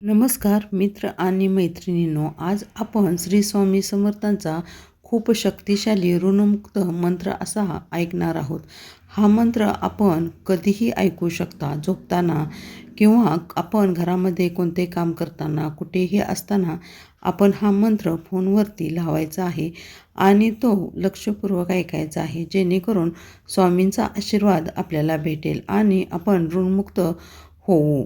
नमस्कार मित्र आणि मैत्रिणींनो, आज आपण श्री स्वामी समर्थांचा खूप शक्तिशाली ऋणमुक्त मंत्र असा ऐकणार आहोत. हा मंत्र आपण कधीही ऐकू शकता, झोपताना किंवा आपण घरामध्ये कोणते काम करताना, कुठेही असताना आपण हा मंत्र फोनवरती लावायचा आहे आणि तो लक्षपूर्वक ऐकायचा आहे, जेणेकरून स्वामींचा आशीर्वाद आपल्याला भेटेल आणि आपण ऋणमुक्त होऊ.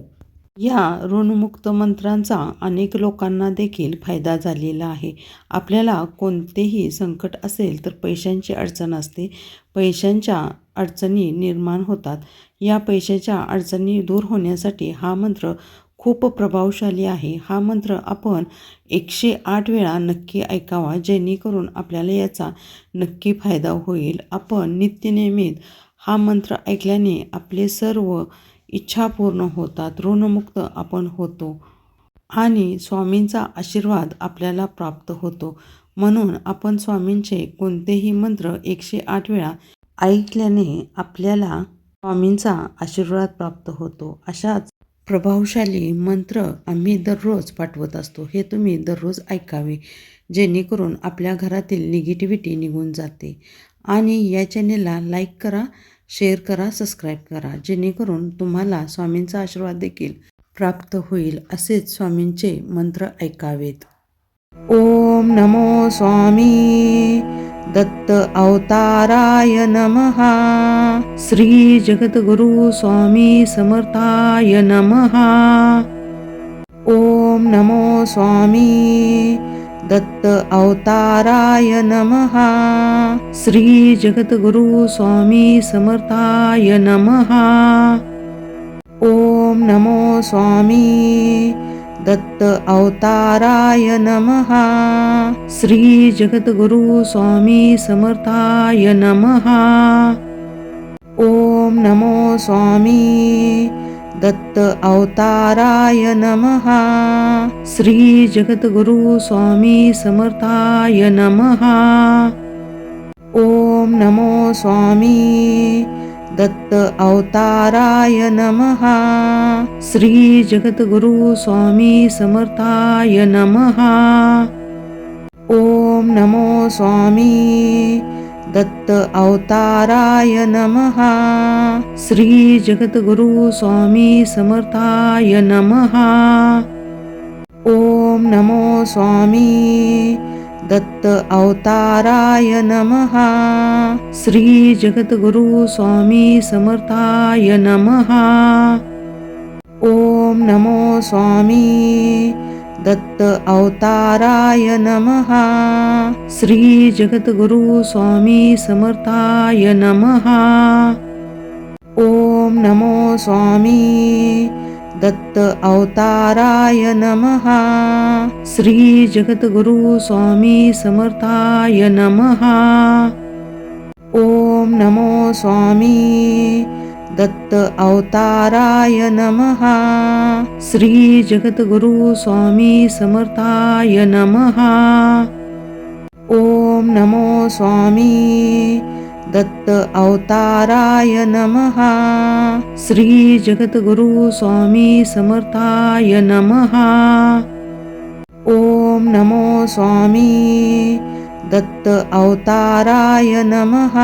या ऋणमुक्त मंत्रांचा अनेक लोकांना देखील फायदा झालेला आहे. आपल्याला कोणतेही संकट असेल तर पैशांची अडचण असते. पैशांच्या अडचणी निर्माण होतात. या पैशाच्या अडचणी दूर होण्यासाठी हा मंत्र खूप प्रभावशाली आहे. हा मंत्र आपण 108 वेळा नक्की ऐकावा, जेणेकरून आपल्याला याचा नक्की फायदा होईल. आपण नित्यनियमित हा मंत्र ऐकल्याने आपले सर्व इच्छा पूर्ण होतात, ऋणमुक्त आपण होतो आणि स्वामींचा आशीर्वाद आपल्याला प्राप्त होतो. म्हणून आपण स्वामींचे कोणतेही मंत्र 108 वेळा ऐकल्याने आपल्याला स्वामींचा आशीर्वाद प्राप्त होतो. अशाच प्रभावशाली मंत्र आम्ही दररोज पाठवत असतो. हे तुम्ही दररोज ऐकावे, जेणेकरून आपल्या घरातील निगेटिव्हिटी निघून जाते. आणि या चॅनेलला लाईक करा, शेअर करा, सबस्क्राईब करा, जेणेकरून तुम्हाला स्वामींचा आशीर्वाद देखील प्राप्त होईल. असेच स्वामींचे मंत्र ऐकावेत. ओम नमो स्वामी दत्त अवताराय नमः. श्री जगद्गुरु स्वामी समर्थाय नमः. ओम नमो स्वामी दत्त अवताराय नमः. श्री जगद्गुरु स्वामी समर्थाय नमः. ओम नमो स्वामी दत्त अवताराय नमः. श्री जगद्गुरु स्वामी समर्थाय नमः. ओम नमो स्वामी दत्त अवताराय नमः. श्री जगद्गुरु स्वामी समर्थाय नमः. ओम नमो स्वामी दत्त अवताराय नमः. श्री जगद्गुरु स्वामी समर्थाय नमः. ओम नमो स्वामी दत्त अवताराय नमः. श्री जगद्गुरु स्वामी समर्थाय नमः. ओम नमो स्वामी दत्त अवताराय नमः. श्री जगद्गुरु स्वामी समर्थाय नमः. ओम नमो स्वामी दत्त अवताराय नमः. श्री जगद्गुरु स्वामी समर्थाय नमः. ओम नमो स्वामी दत्त अवताराय नमः. श्री जगद्गुरु स्वामी समर्थाय नमः. ओम नमो स्वामी दत्त अवताराय नमः. श्री जगद्गुरु स्वामी समर्थाय नमः. ओम नमो स्वामी दत्त अवताराय नमः. श्री जगद्गुरु स्वामी समर्थाय नमः. ओम नमो स्वामी दत्त अवताराय नमः.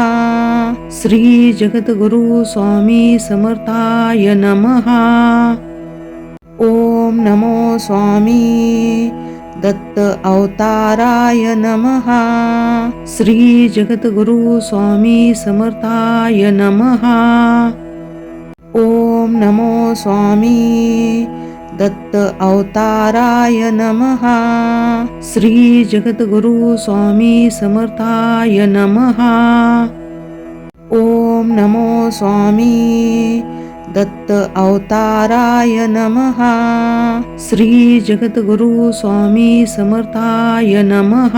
श्री जगद्गुरु स्वामी समर्थाय नमः. ओम नमो स्वामी दत्त अवताराय नमः. श्री जगद्गुरु स्वामी समर्थाय नमः. ओम नमो स्वामी दत्त अवताराय नमः. श्री जगद्गुरु स्वामी समर्थाय नमः. ओम नमो स्वामी दत्त अवताराय नमः. श्री जगद्गुरु स्वामी समर्थाय नमः.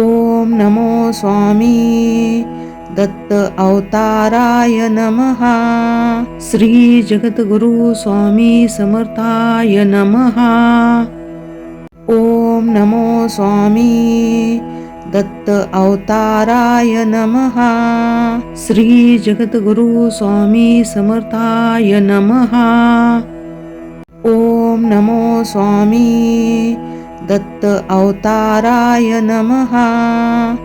ओम नमो स्वामी दत्त अवताराय नमः. श्री जगद्गुरु स्वामी समर्थाय नमः. ओम नमो स्वामी दत्त अवताराय नमः. श्री जगद्गुरु स्वामी समर्थाय नमः. ओम नमो स्वामी दत्त अवताराय नमः.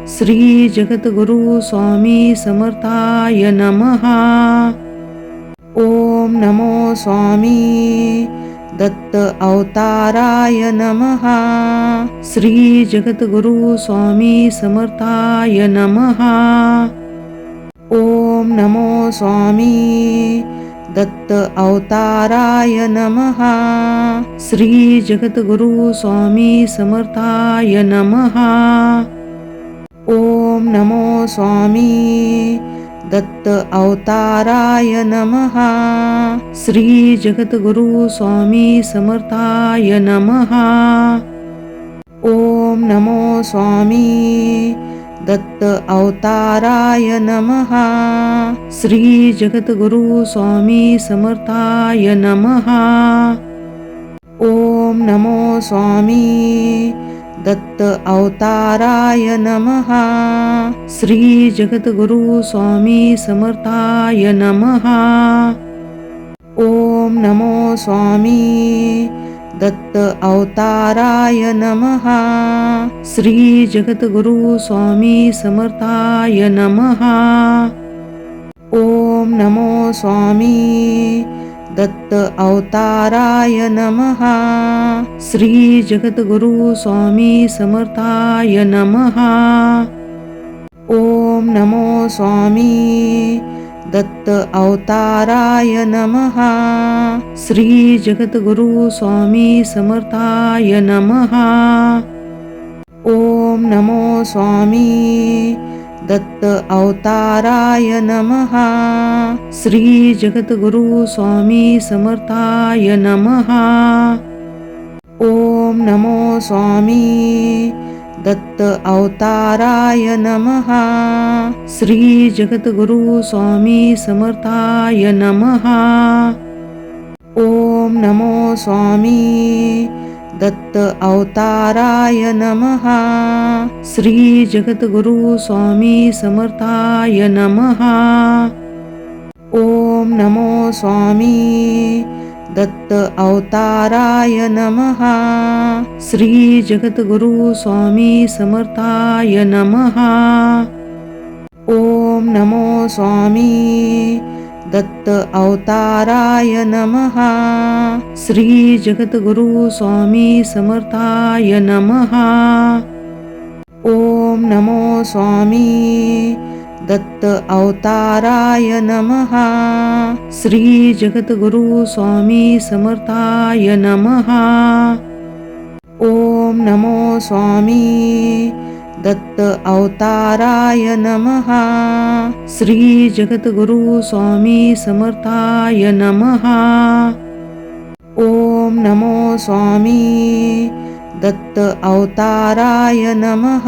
श्री जगद्गुरु स्वामी समर्थाय नमः. ओम नमो स्वामी दत्त अवताराय नमः. श्री जगद्गुरु स्वामी समर्थाय नमः. ओम नमो स्वामी दत्त अवताराय नमः. श्री जगद्गुरु स्वामी समर्थाय नमः. ओम नमो स्वामी दत्त अवताराय नमः. श्री जगद्गुरु स्वामी समर्थाय नमः. ओम नमो स्वामी दत्त अवताराय नमः. श्री जगद्गुरु स्वामी समर्थाय नमः. ओम नमो स्वामी दत्त अवताराय नमः. श्री जगद्गुरु स्वामी समर्थाय नमः. ओम नमो स्वामी दत्त अवताराय नमः. श्री जगद्गुरु स्वामी समर्थाय नमः. ओम नमो स्वामी दत्त अवताराय नमः. श्री जगद्गुरु स्वामी समर्थाय नमः. ओम नमो स्वामी दत्त अवताराय नमः. श्री जगद्गुरु स्वामी समर्थाय नमः. ओम नमो स्वामी दत्त अवताराय नमः. श्री जगद्गुरु स्वामी समर्थाय नमः. ओम नमो स्वामी दत्त अवताराय नमः. श्री जगद्गुरु स्वामी समर्थाय नमः. ओम नमो स्वामी दत्त अवताराय नमः. श्री जगद्गुरु स्वामी समर्थाय नमः. ओम नमो स्वामी दत्त अवताराय नमः. श्री जगद्गुरु स्वामी समर्थाय नमः. ओम नमो स्वामी दत्त अवताराय नमः. श्री जगद्गुरु स्वामी समर्थाय नमः. ओम नमो स्वामी दत्त अवताराय नमः. श्री जगद्गुरु स्वामी समर्थाय नमः. ओम नमो स्वामी दत्त अवताराय नमः. श्री जगद्गुरु स्वामी समर्थाय नमः. ओम नमो स्वामी दत्त अवताराय नमः.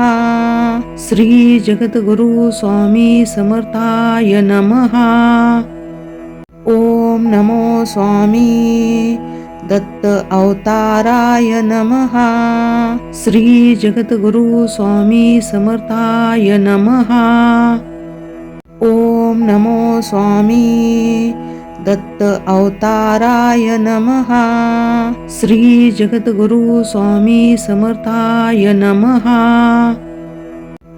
श्री जगद्गुरु स्वामी समर्थाय नमः. ओम नमो स्वामी दत्त अवताराय नमः. श्री जगद्गुरु स्वामी समर्थाय नमः. ओम नमो स्वामी दत्त अवताराय नमः. श्री जगद्गुरु स्वामी समर्थाय नमः.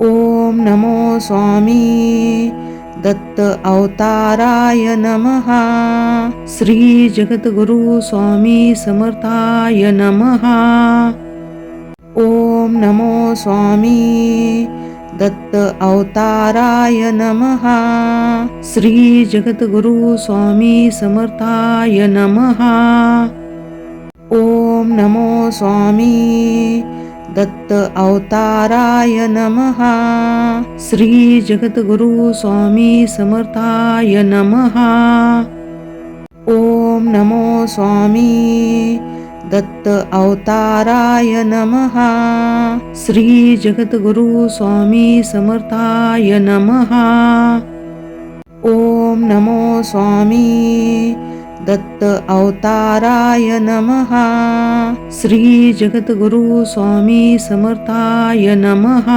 ओम नमो स्वामी दत्त अवताराय नमः. श्री जगद्गुरु स्वामी समर्थाय नमः. ओम नमो स्वामी दत्त अवताराय नमः. श्री जगद्गुरु स्वामी समर्थाय नमः. ओम नमो स्वामी दत्त अवताराय नमः. श्री जगद्गुरु स्वामी समर्थाय नमः. ओम नमो स्वामी दत्त अवताराय नमः. श्री जगद्गुरु स्वामी समर्थाय नमः. ओम नमो स्वामी दत्त अवताराय नमः. श्री जगद्गुरु स्वामी समर्थाय नमः.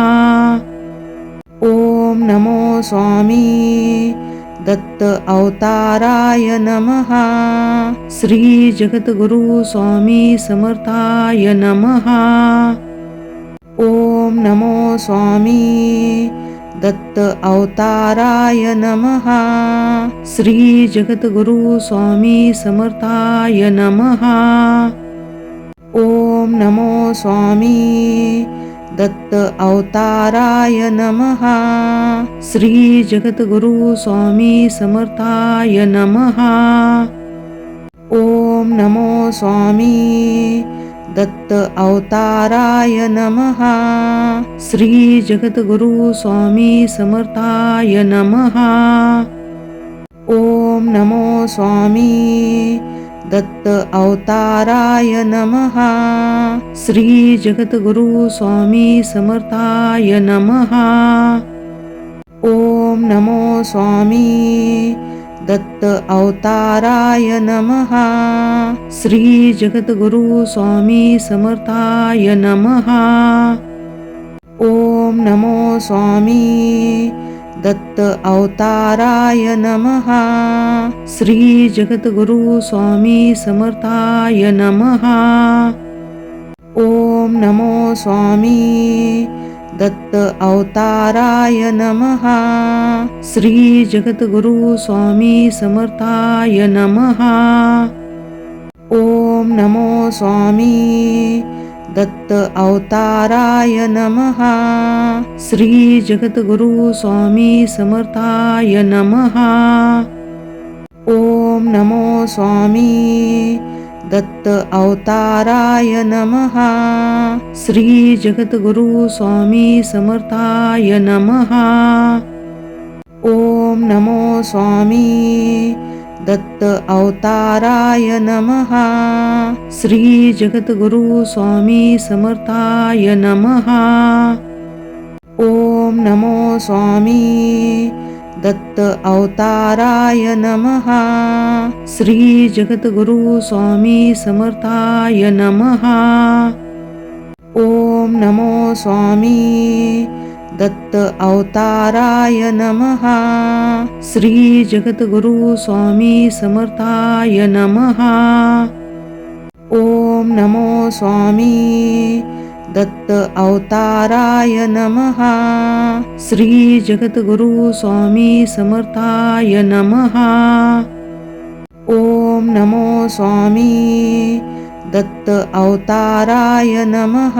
ओम नमो स्वामी दत्त अवताराय नमः. श्री जगद्गुरु स्वामी समर्थाय नमः. ओम नमो स्वामी दत्त अवताराय नमः. श्री जगद्गुरु स्वामी समर्थाय नमः. ओम नमो स्वामी दत्त अवताराय नमः. श्री जगद्गुरु स्वामी समर्थाय नमः. ओम नमो स्वामी दत्त अवताराय नमः. श्री जगद्गुरु स्वामी समर्थाय नमः. ओम नमो स्वामी दत्त अवताराय नमः. श्री जगद्गुरु स्वामी समर्थाय नमः. ओम नमो स्वामी दत्त अवताराय नमः. श्री जगद्गुरु स्वामी समर्थाय नमः. ओम नमो स्वामी दत्त अवताराय नमः. श्री जगद्गुरु स्वामी समर्थाय नमः. ओम नमो स्वामी दत्त अवताराय नमः. श्री जगद्गुरु स्वामी समर्थाय नमः. ओम नमो स्वामी दत्त अवताराय नमः. श्री जगद्गुरु स्वामी समर्थाय नमः. ओम नमो स्वामी दत्त अवताराय नमः. श्री जगद्गुरु स्वामी समर्थाय नमः. ओम नमो स्वामी दत्त अवताराय नमः. श्री जगद्गुरु स्वामी समर्थाय नमः. ओम नमो स्वामी दत्त अवताराय नमः. श्री जगद्गुरु स्वामी समर्थाय नमः. ओम नमो स्वामी दत्त अवताराय नमः. श्री जगद्गुरु स्वामी समर्थाय नमः. ओम नमो स्वामी दत्त अवताराय नमः. श्री जगद्गुरु स्वामी समर्थाय नमः. ओम नमो स्वामी दत्त अवताराय नमः.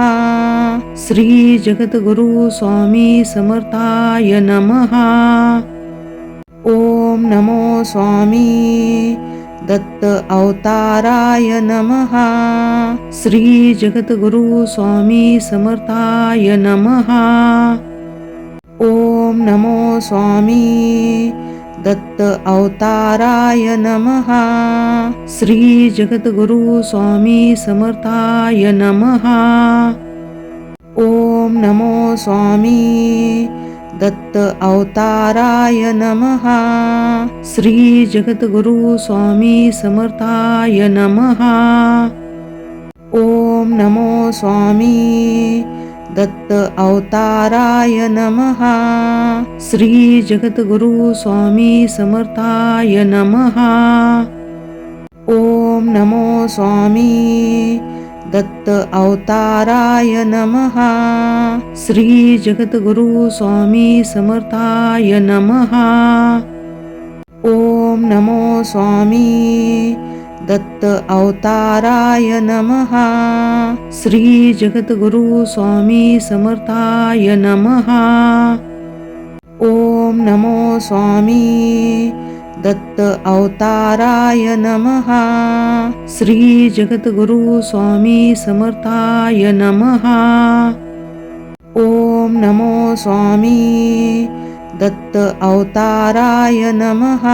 श्री जगद्गुरु स्वामी समर्थाय नमः. ओम नमो स्वामी दत्त अवताराय नमः. श्री जगद्गुरु स्वामी समर्थाय नमः. ओम नमो स्वामी दत्त अवताराय नमः. श्री जगद्गुरु स्वामी समर्थाय नमः. ओम नमो स्वामी दत्त अवताराय नमः. श्री जगद्गुरु स्वामी समर्थाय नमः. ओम नमो स्वामी दत्त अवताराय नमः. श्री जगद्गुरु स्वामी समर्थाय नमः. ओम नमो स्वामी दत्त अवताराय नमः. श्री जगद्गुरु स्वामी समर्थाय नमः. ओम नमो स्वामी दत्त अवताराय नमः. श्री जगद्गुरु स्वामी समर्थाय नमः. ओम नमो स्वामी दत्त अवताराय नमः. श्री जगद्गुरु स्वामी समर्थाय नमः. ओम नमो स्वामी दत्त अवताराय नमः.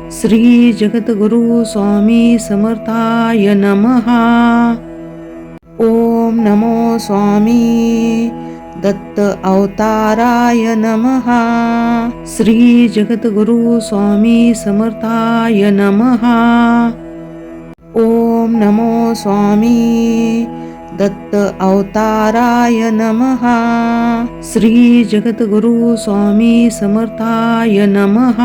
श्री जगद्गुरु स्वामी समर्थाय नमः. ओम नमो स्वामी दत्त अवताराय नमः. श्री जगद्गुरु स्वामी समर्थाय नमः. ओम नमो स्वामी दत्त अवताराय नमः. श्री जगद्गुरु स्वामी समर्थाय नमः.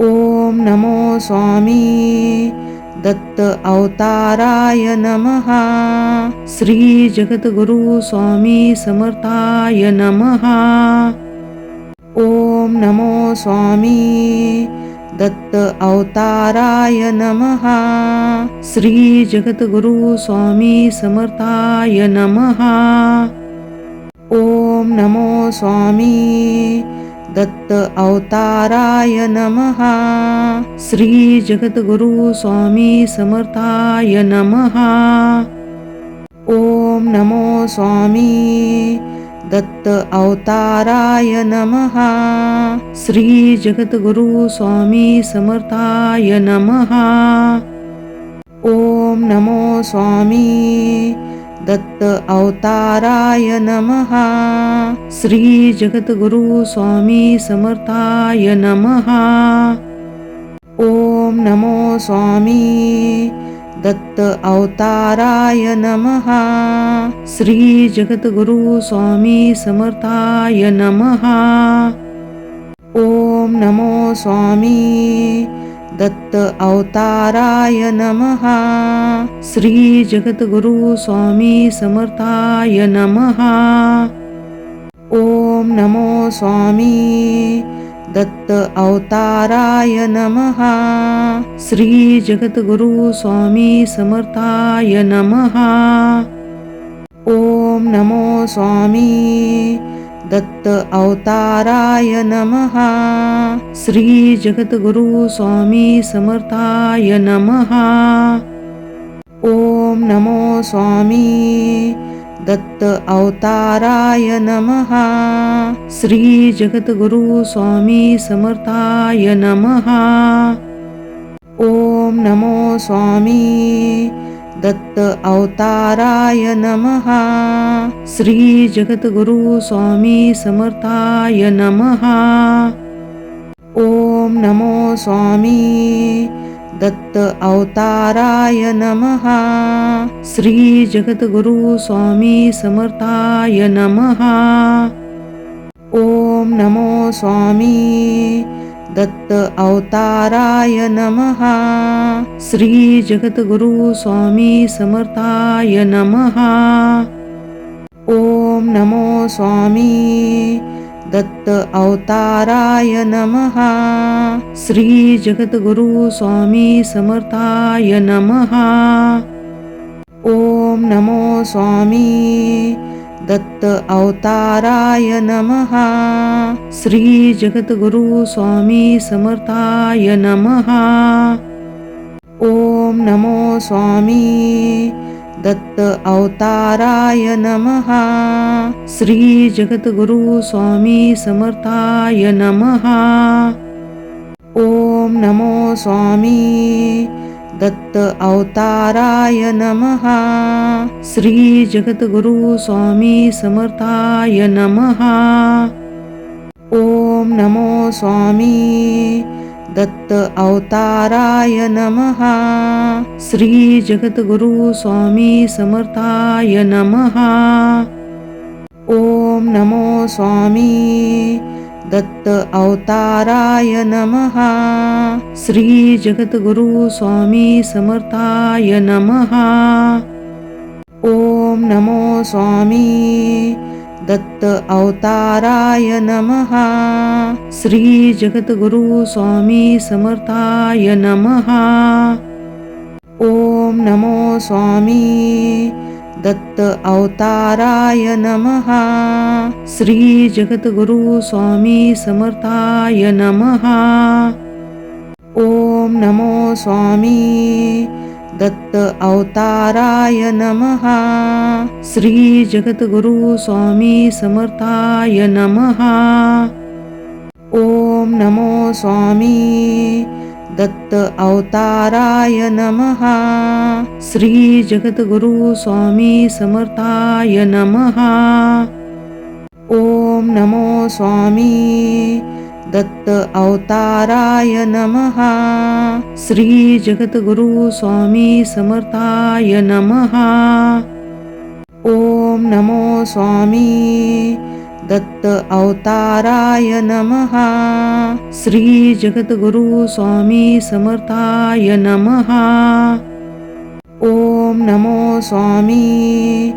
ओम नमो स्वामी दत्त अवताराय नमः. श्री जगद्गुरु स्वामी समर्थाय नमः. ओम नमो स्वामी दत्त अवताराय नमः. श्री जगद्गुरु स्वामी समर्थाय नमः. ओम नमो स्वामी दत्त अवताराय नमः. श्री जगद्गुरु स्वामी समर्थाय नमः. ओम नमो स्वामी दत्त अवताराय नमः. श्री जगद्गुरु स्वामी समर्थाय नमः. ओम नमो स्वामी दत्त अवताराय नमः. श्री जगद्गुरु स्वामी समर्थाय नमः. ओम नमो स्वामी दत्त अवताराय नमः. श्री जगद्गुरु स्वामी समर्थाय नमः. ओम नमो स्वामी दत्त अवताराय नमः. श्री जगद्गुरु स्वामी समर्थाय नमः. ओम नमो स्वामी दत्त अवताराय नमः. श्री जगद्गुरु स्वामी समर्थाय नमः. ओम नमो स्वामी दत्त अवताराय नमः. श्री जगद्गुरु स्वामी समर्थाय नमः. ओम नमो स्वामी दत्त अवताराय नमः. श्री जगद्गुरु स्वामी समर्थाय नमः. ओम नमो स्वामी दत्त अवताराय नमः. श्री जगद्गुरु स्वामी समर्थाय नमः. ओम नमो स्वामी दत्त अवताराय नमः. श्री जगद्गुरु स्वामी समर्थाय नमः. ओम नमो स्वामी दत्त अवताराय नमः. श्री जगद्गुरु स्वामी समर्थाय नमः. ओम नमो स्वामी दत्त अवताराय नमः. श्री जगद्गुरु स्वामी समर्थाय नमः. ओम नमो स्वामी दत्त अवताराय नमः. श्री जगद्गुरु स्वामी समर्थाय नमः. ओम नमो स्वामी दत्त अवताराय नमः. श्री जगद्गुरु स्वामी समर्थाय नमः. ओम नमो स्वामी दत्त अवताराय नमः. श्री जगद्गुरु स्वामी समर्थाय नमः. ओम नमो स्वामी दत्त अवताराय नमः. श्री जगद्गुरु स्वामी समर्थाय नमः. ओम नमो स्वामी दत्त अवताराय नमः. श्री जगद्गुरु स्वामी समर्थाय नमः. ओम नमो स्वामी दत्त अवताराय नमः. श्री जगद्गुरु स्वामी समर्थाय नमः. ओम नमो स्वामी दत्त अवताराय नमः. श्री जगद्गुरु स्वामी समर्थाय नमः. ओम नमो स्वामी दत्त अवताराय नमः. श्री जगद्गुरु स्वामी समर्थाय नमः. ओम नमो स्वामी दत्त अवताराय नमः. श्री जगद्गुरु स्वामी समर्थाय नमः. ओम नमो स्वामी दत्त अवताराय नमः. श्री जगद्गुरु स्वामी समर्थाय नमः. ओम नमो स्वामी दत्त अवताराय नमः. श्री जगद्गुरु स्वामी समर्थाय नमः. ओम नमो स्वामी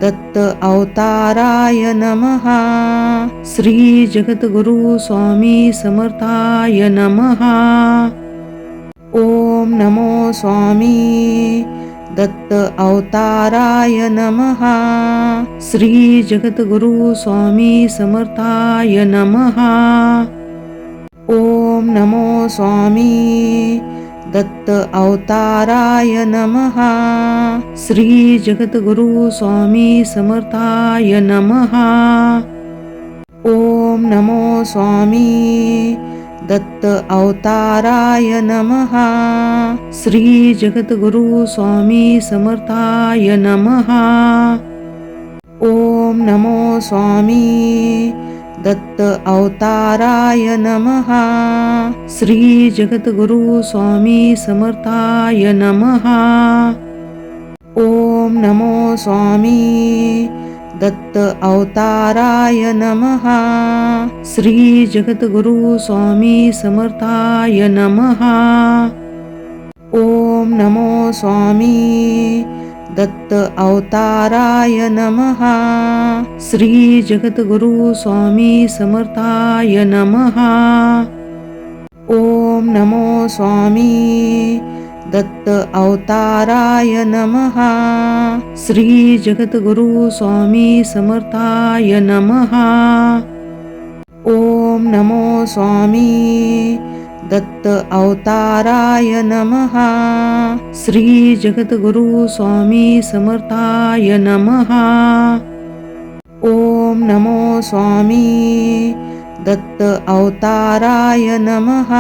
दत्त अवताराय नमः. श्री जगद्गुरु स्वामी समर्थाय नमः. ओम नमो स्वामी दत्त अवताराय नमः. श्री जगद्गुरु स्वामी समर्थाय नमः. ओम नमो स्वामी दत्त अवताराय नमः. श्री जगद्गुरु स्वामी समर्थाय नमः. ओम नमो स्वामी दत्त अवताराय नमः. श्री जगद्गुरु स्वामी समर्थाय नमः. ओम नमो स्वामी दत्त अवताराय नमः. श्री जगद्गुरु स्वामी समर्थाय नमः. ओम नमो स्वामी दत्त अवताराय नमः. श्री जगद्गुरु स्वामी समर्थाय नमः. ओम नमो स्वामी दत्त अवताराय नमः. श्री जगद्गुरु स्वामी समर्थाय नमः. ओम नमो स्वामी दत्त अवताराय नमः. श्री जगद्गुरु स्वामी समर्थाय नमः. ओम नमो स्वामी दत्त अवताराय नमः. श्री जगद्गुरु स्वामी समर्थाय नमः. ओम नमो स्वामी दत्त अवताराय नमः.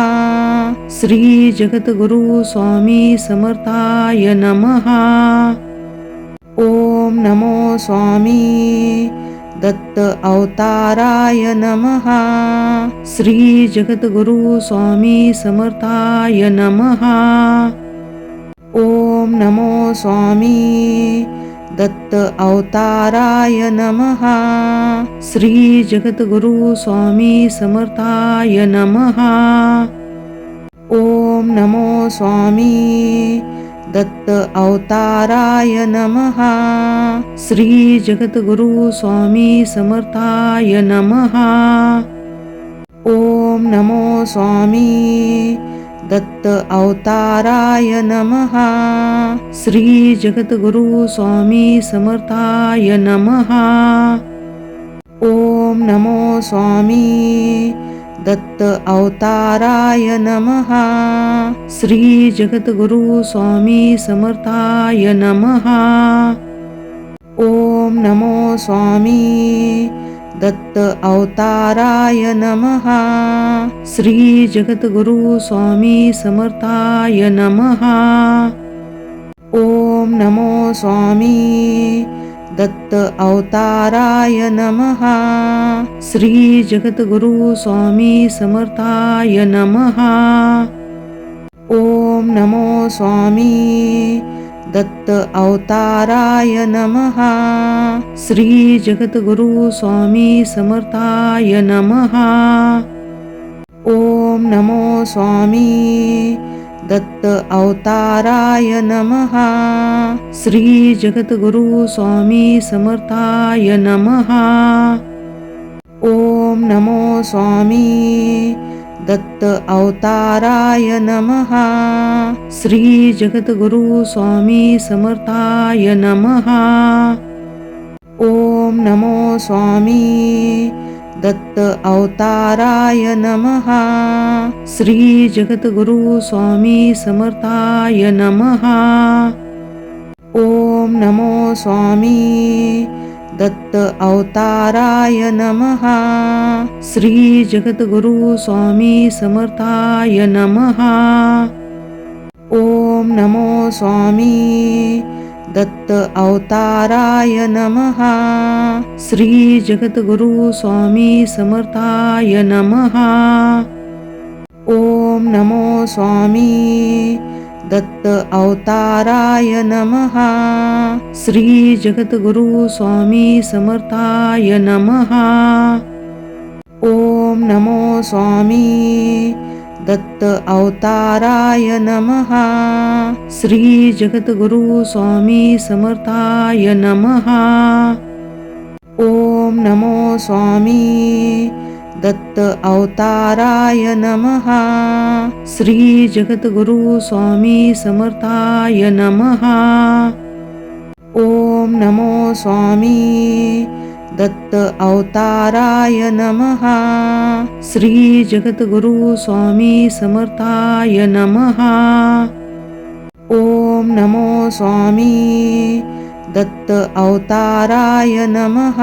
श्री जगद्गुरु स्वामी समर्थाय नमः. ओम नमो स्वामी दत्त अवताराय नमः. श्री जगद्गुरु स्वामी समर्थाय नमः. ओम नमो स्वामी दत्त अवताराय नमः. श्री जगद्गुरु स्वामी समर्थाय नमः. ओम नमो स्वामी दत्त अवताराय नमः. श्री जगद्गुरु स्वामी समर्थाय नमः. ओम नमो स्वामी दत्त अवताराय नमः. श्री जगद्गुरु स्वामी समर्थाय नमः. ओम नमो स्वामी दत्त अवताराय नमः. श्री जगद्गुरु स्वामी समर्थाय नमः. ओम नमो स्वामी दत्त अवताराय नमः. श्री जगद्गुरु स्वामी समर्थाय नमः. ओम नमो स्वामी दत्त अवताराय नमः. श्री जगद्गुरु स्वामी समर्थाय नमः. ओम नमो स्वामी दत्त अवताराय नमः. श्री जगद्गुरु स्वामी समर्थाय नमः. ओम नमो स्वामी दत्त अवताराय नमः. श्री जगद्गुरु स्वामी समर्थाय नमः. ओम नमो स्वामी दत्त अवताराय नमः. श्री जगद्गुरु स्वामी समर्थाय नमः. ओम नमो स्वामी दत्त अवताराय नमः. श्री जगद्गुरु स्वामी समर्थाय नमः. ओम नमो स्वामी दत्त अवताराय नमः. श्री जगद्गुरु स्वामी समर्थाय नमः. ओम नमो स्वामी दत्त अवताराय नमः. श्री जगद्गुरु स्वामी समर्थाय नमः. ओम नमो स्वामी दत्त अवताराय नमः. श्री जगद्गुरु स्वामी समर्थाय नमः. ओम नमो स्वामी दत्त अवताराय नमः. श्री जगद्गुरु स्वामी समर्थाय नमः. ओम नमो स्वामी दत्त अवताराय नमः. श्री जगद्गुरु स्वामी समर्थाय नमः. ओम नमो स्वामी दत्त अवताराय नमः. श्री जगद्गुरु स्वामी समर्थाय नमः. ओम नमो स्वामी दत्त अवताराय नमः.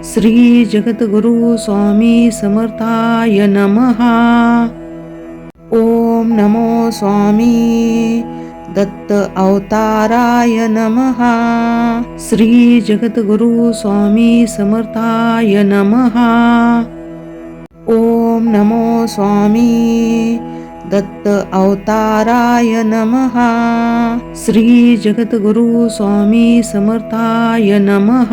श्री जगद्गुरु स्वामी समर्थाय नमः. ओम नमो स्वामी दत्त अवताराय नमः. श्री जगद्गुरु स्वामी समर्थाय नमः. ओम नमो स्वामी दत्त अवताराय नमः. श्री जगद्गुरु स्वामी समर्थाय नमः.